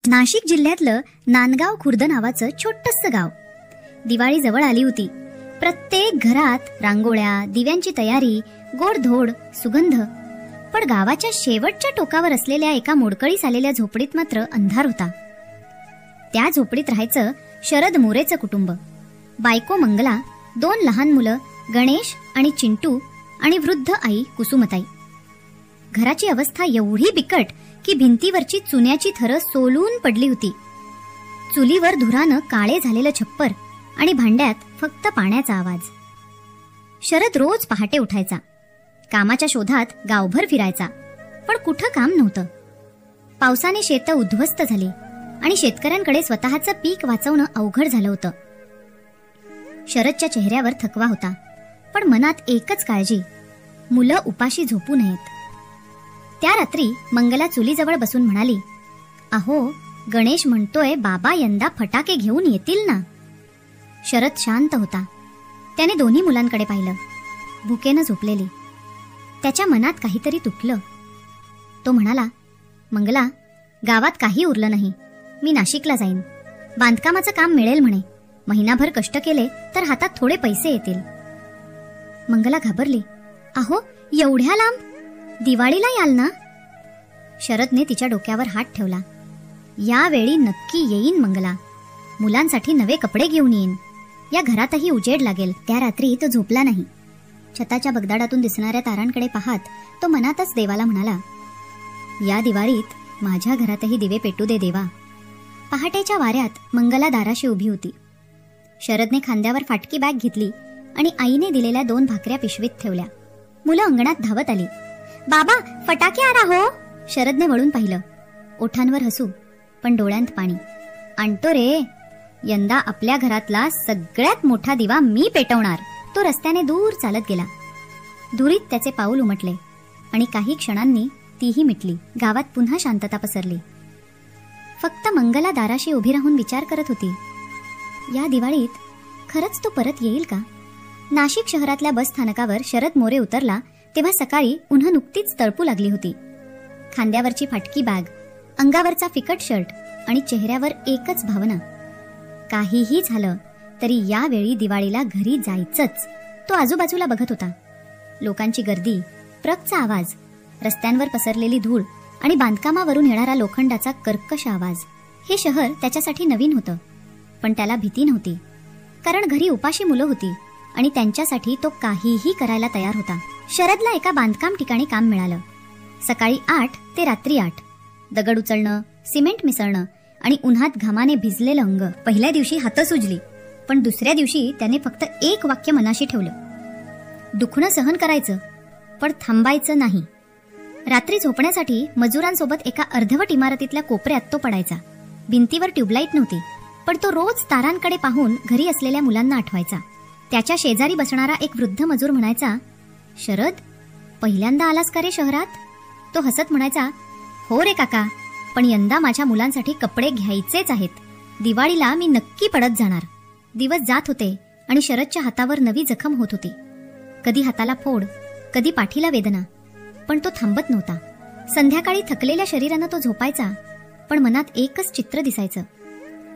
नाशिक जिल्ह्यातलं नांदगाव खुर्द नावाचं छोटंसं गाव. दिवाळी जवळ आली होती. प्रत्येक घरात रांगोळ्या, दिव्यांची तयारी, गोडधोड, सुगंध. पण गावाच्या शेवटच्या टोकावर असलेल्या एका मोडकळीस आलेल्या झोपडीत मात्र अंधार होता. त्या झोपडीत राहायचं शरद मोरेचं कुटुंब. बायको मंगला, 2 लहान मुलं गणेश आणि चिंटू आणि वृद्ध आई कुसुमताई. घराची अवस्था एवढी बिकट की भिंतीवरची चुन्याची थरं सोलून पडली होती. चुलीवर धुरानं काळे झालेलं छप्पर आणि भांड्यात फक्त पाण्याचा आवाज. शरद रोज पहाटे उठायचा. कामाच्या शोधात गावभर फिरायचा, पण कुठं काम नव्हतं. पावसाने शेतं उद्ध्वस्त झाली आणि शेतकऱ्यांकडे स्वतःचं पीक वाचवणं अवघड झालं होतं. शरदच्या चेहऱ्यावर थकवा होता, पण मनात एकच काळजी, मुलं उपाशी झोपू नयेत. त्या रात्री मंगला चुलीजवळ बसून म्हणाली, अहो, गणेश म्हणतोय बाबा यंदा फटाके घेऊन येतील ना. शरद शांत होता. त्याने दोन्ही मुलांकडे पाहिलं. भुकेनं झोपलेली. त्याच्या मनात काहीतरी तुटलं. तो म्हणाला, मंगला, गावात काही उरलं नाही. मी नाशिकला जाईन. बांधकामाचं काम मिळेल म्हणे. महिनाभर कष्ट केले तर हातात थोडे पैसे येतील. मंगला घाबरली. अहो, एवढ्या लांब? दिवाळीला याल ना? शरदने तिच्या डोक्यावर हात ठेवला. यावेळी नक्की येईन मंगला. मुलांसाठी नवे कपडे घेऊन येईन. या घरातही उजेड लागेल. त्या रात्री तो झोपला नाही. छताच्या बगदाडातून दिसणाऱ्या तारांकडे पाहत तो मनातच देवाला म्हणाला, या दिवाळीत माझ्या घरातही दिवे पेटू दे देवा. पहाटेच्या वाऱ्यात मंगला दाराशी उभी होती. शरदने खांद्यावर फाटकी बॅग घेतली आणि आईने दिलेल्या 2 भाकऱ्या पिशवीत ठेवल्या. मुलं अंगणात धावत आली. बाबा, फटाके आ रहा हो. शरदने वळून पाहिलं. ओठांवर हसू, पण डोळ्यांत पाणी. आणतो रे. यंदा आपल्या घरातला सगळ्यात मोठा दिवा मी पेटवणार. तो रस्त्याने दूर चालत गेला. धुरीत त्याचे पाऊल उमटले आणि काही क्षणांनी तीही मिटली. गावात पुन्हा शांतता पसरली. फक्त मंगला दाराशी उभी राहून विचार करत होती, या दिवाळीत खरंच तो परत येईल का? नाशिक शहरातल्या बस स्थानकावर शरद मोरे उतरला तेव्हा सकाळी उन्हा नुकतीच तळपू लागली होती. खांद्यावरची फाटकी बॅग, अंगावरचा फिकट शर्ट आणि चेहऱ्यावर एकच भावना, काहीही झालं तरी यावेळी दिवाळीला घरी जायचंच. तो आजूबाजूला बघत होता. लोकांची गर्दी, ट्रकचा आवाज, रस्त्यांवर पसरलेली धूळ आणि बांधकामावरून येणारा लोखंडाचा कर्कश आवाज. हे शहर त्याच्यासाठी नवीन होतं, पण त्याला भीती नव्हती. कारण घरी उपाशी मुलं होती आणि त्यांच्यासाठी तो काहीही करायला तयार होता. शरदला एका बांधकाम ठिकाणी काम मिळालं. सकाळी 8 ते रात्री 8. दगड उचलणं, सिमेंट मिसळणं आणि उन्हात घामाने भिजलेलं अंग. पहिल्या दिवशी हातं सुजली, पण दुसऱ्या दिवशी त्याने फक्त एक वाक्य मनाशी ठेवलं, दुखणं सहन करायचं, पण थांबायचं नाही. रात्री झोपण्यासाठी मजुरांसोबत एका अर्धवट इमारतीतल्या कोपऱ्यात तो पडायचा. भिंतीवर ट्यूबलाईट नव्हती, पण तो रोज तारांकडे पाहून घरी असलेल्या मुलांना आठवायचा. त्याच्या शेजारी बसणारा एक वृद्ध मजूर म्हणायचा, शरद, पहिल्यांदा आलास का रे शहरात? तो हसत म्हणायचा, हो रे काका, पण यंदा माझ्या मुलांसाठी कपडे घ्यायचेच आहेत. दिवाळीला मी नक्की पडत जाणार. दिवस जात होते आणि शरदच्या हातावर नवी जखम होत होती. कधी हाताला फोड, कधी पाठीला वेदना, पण तो थांबत नव्हता. संध्याकाळी थकलेल्या शरीरानं तो झोपायचा, पण मनात एकच चित्र दिसायचं.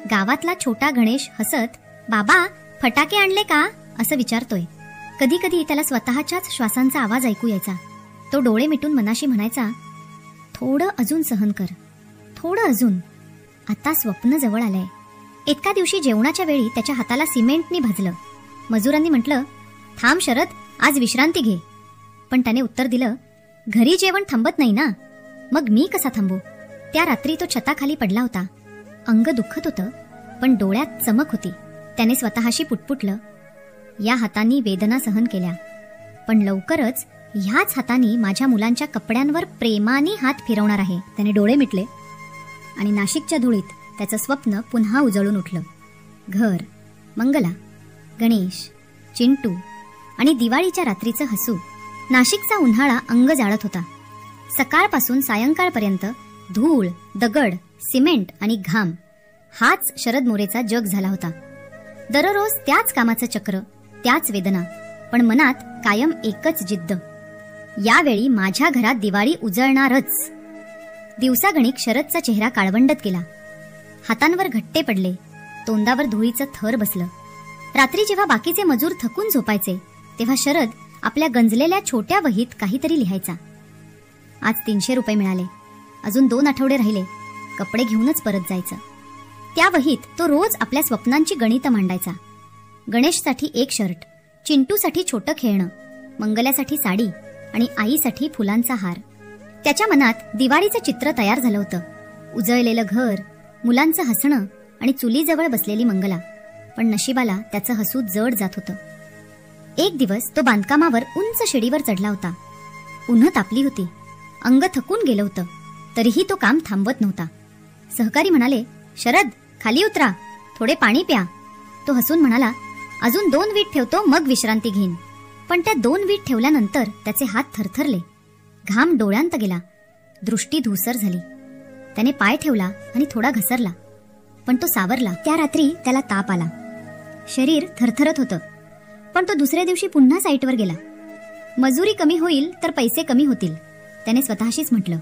गावातला छोटा गणेश हसत, बाबा, फटाके आणले का, असं विचारतोय. कधी कधी त्याला स्वतःच्याच श्वासांचा आवाज ऐकू यायचा. तो डोळे मिटून मनाशी म्हणायचा, थोडं अजून सहन कर, थोडं अजून. आता स्वप्न जवळ आलंय. एका दिवशी जेवणाच्या वेळी त्याच्या हाताला सिमेंटनी भाजलं. मजुरांनी म्हटलं, थांब शरद, आज विश्रांती घे. पण त्याने उत्तर दिलं, घरी जेवण थांबत नाही ना, मग मी कसा थांबू? त्या रात्री तो छताखाली पडला होता. अंग दुखत होतं, पण डोळ्यात चमक होती. त्याने स्वतःशी पुटपुटलं, या हातांनी वेदना सहन केल्या, पण लवकरच ह्याच हातांनी माझ्या मुलांच्या कपड्यांवर प्रेमाने हात फिरवणार आहे. त्याने डोळे मिटले आणि नाशिकच्या धुळीत त्याचं स्वप्न पुन्हा उजळून उठलं. घर, मंगला, गणेश, चिंटू आणि दिवाळीच्या रात्रीचं हसू. नाशिकचा उन्हाळा अंग जाळत होता. सकाळपासून सायंकाळपर्यंत धूळ, दगड, सिमेंट आणि घाम हाच शरद मोरेचा जग झाला होता. दररोज त्याच कामाचं चक्र, त्याच वेदना, पण मनात कायम एकच जिद्द, यावेळी माझ्या घरात दिवाळी उजळणारच. दिवसागणिक शरदचा चेहरा काळवंडत गेला. हातांवर घट्टे पडले, तोंडावर धुळीचं थर बसलं. रात्री जेव्हा बाकीचे मजूर थकून झोपायचे तेव्हा शरद आपल्या गंजलेल्या छोट्या वहीत काहीतरी लिहायचा. आज 300 रुपये मिळाले, अजून 2 आठवडे राहिले, कपडे घेऊनच परत जायचं. त्या वहीत तो रोज आपल्या स्वप्नांची गणितं मांडायचा. गणेशसाठी 1 शर्ट, चिंटूसाठी छोटं खेळणं, मंगल्यासाठी साडी आणि आईसाठी फुलांचा हार. त्याच्या मनात दिवाळीचं चित्र तयार झालं होतं. उजळलेलं घर, मुलांचं हसणं आणि चुलीजवळ बसलेली मंगला. पण नशिबाला त्याचं हसू जड जात होतं. एक दिवस तो बांधकामावर उंच शिडीवर चढला होता. उन्हं तापली होती, अंग थकून गेलं होतं, तरीही तो काम थांबवत नव्हता. सहकारी म्हणाले, शरद खाली उतरा, थोडे पाणी प्या. तो हसून म्हणाला, अजून 2 वीट ठेवतो, मग विश्रांती घेईन. पण त्या 2 वीट ठेवल्यानंतर त्याचे हात थरथरले, घाम डोळ्यांत गेला, दृष्टी धूसर झाली. त्याने पाय ठेवला आणि थोडा घसरला, पण तो सावरला. त्या रात्री त्याला ताप आला, शरीर थरथरत होतं. पण तो दुसऱ्या दिवशी पुन्हा साईटवर गेला. मजुरी कमी होईल तर पैसे कमी होतील, त्याने स्वतःशीच म्हटलं.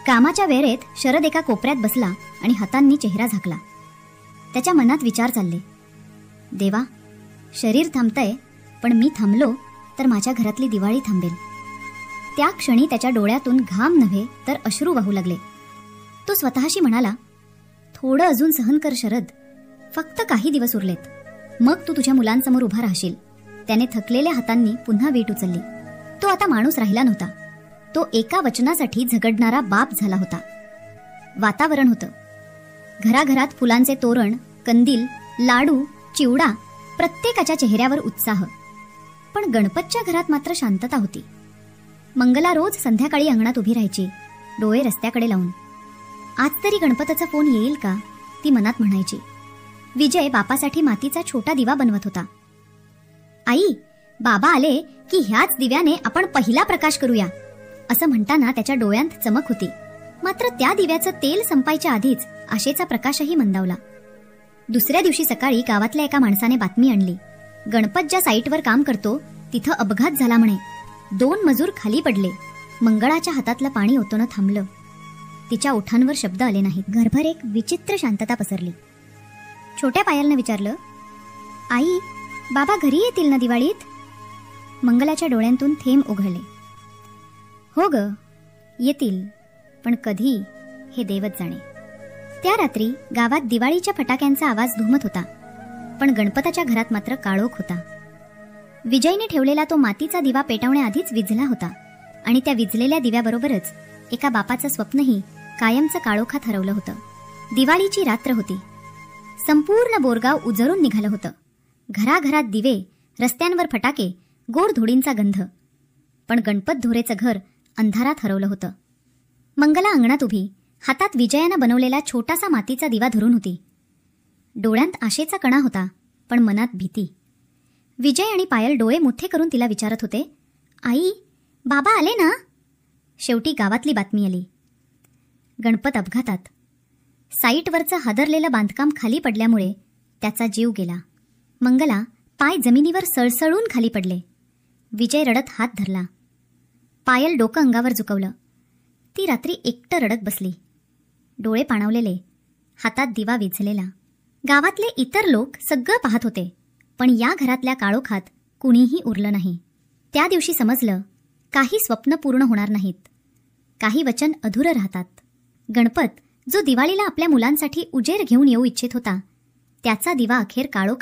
कामाच्या वेळेत शरद एका कोपऱ्यात बसला आणि हातांनी चेहरा झाकला. त्याच्या मनात विचार चालले, देवा, शरीर थांबतंय, पण मी थांबलो तर माझ्या घरातली दिवाळी थांबेल. त्या क्षणी त्याच्या डोळ्यातून घाम नव्हे तर अश्रू वाहू लागले. तो स्वतःशी म्हणाला, थोडं अजून सहन कर शरद, फक्त काही दिवस उरलेत, मग तू तुझ्या मुलांसमोर उभा राहशील. त्याने थकलेल्या हातांनी पुन्हा वीट उचलली. तो आता माणूस राहिला नव्हता, तो एका वचनासाठी झगडणारा बाप झाला होता. वातावरण होतं. घराघरात फुलांचे तोरण, कंदील, लाडू, चिवडा, प्रत्येकाच्या चेहऱ्यावर उत्साह. पण गणपतच्या घरात मात्र शांतता होती. मंगला रोज संध्याकाळी अंगणात उभी राहायची, डोळे रस्त्याकडे लावून. आज तरी गणपतीचा फोन येईल का, ती मनात म्हणायची. विजय बापासाठी मातीचा छोटा दिवा बनवत होता. आई, बाबा आले की ह्याच दिव्याने आपण पहिला प्रकाश करूया, असं म्हणताना त्याच्या डोळ्यांत चमक होती. मात्र त्या दिव्याचं तेल संपायच्या आधीच आशेचा प्रकाशही मंदावला. दुसऱ्या दिवशी सकाळी गावातल्या एका माणसाने बातमी आणली, गणपत ज्या साईटवर काम करतो तिथं अपघात झाला म्हणे. 2 मजूर खाली पडले. मंगळाच्या हातातलं पाणी ओतणं थांबलं. तिच्या ओठांवर शब्द आले नाहीत. घरभर एक विचित्र शांतता पसरली. छोट्या पायलनं विचारलं, आई, बाबा घरी येतील ना दिवाळीत? मंगलाच्या डोळ्यांतून थेंब उघडले. हो ग, येतील, पण कधी हे देवच जाणे. त्या रात्री गावात दिवाळीच्या फटाक्यांचा आवाज घुमत होता, पण गणपताच्या घरात मात्र काळोख होता. विजयने ठेवलेला तो मातीचा दिवा पेटवण्याआधीच विझला होता आणि त्या विझलेल्या दिव्याबरोबरच एका बापाचं स्वप्नही कायमचं काळोखात हरवलं होतं. दिवाळीची रात्र होती. संपूर्ण बोरगाव उजळून निघालं होतं. घराघरात दिवे, रस्त्यांवर फटाके, गोड धुळींचा गंध. पण गणपत धोरेचं घर अंधारात हरवलं होतं. मंगला अंगणात उभी, हातात विजयानं बनवलेला छोटासा मातीचा दिवा धरून होती. डोळ्यांत आशेचा कणा होता, पण मनात भीती. विजय आणि पायल डोळे मोठे करून तिला विचारत होते, आई, बाबा आले ना? शेवटी गावातली बातमी आली, गणपत अपघातात. साईटवरचं हादरलेलं बांधकाम खाली पडल्यामुळे त्याचा जीव गेला. मंगला पाय जमिनीवर सळसळून खाली पडले. विजय रडत हात धरला. पायल डोकं अंगावर झुकवलं. ती रात्री एकटं रडत बसली, डोळे पाणावलेले, हातात दिवा विझलेला. गावातले इतर लोक सगळं पाहत होते, पण या घरातल्या काळोखात कुणीही उरलं नाही. त्या दिवशी समजलं, काही स्वप्न पूर्ण होणार नाहीत, काही वचन अधुरं राहतात. गणपत जो दिवाळीला आपल्या मुलांसाठी उजेड घेऊन येऊ इच्छित होता, त्याचा दिवा अखेर काळोख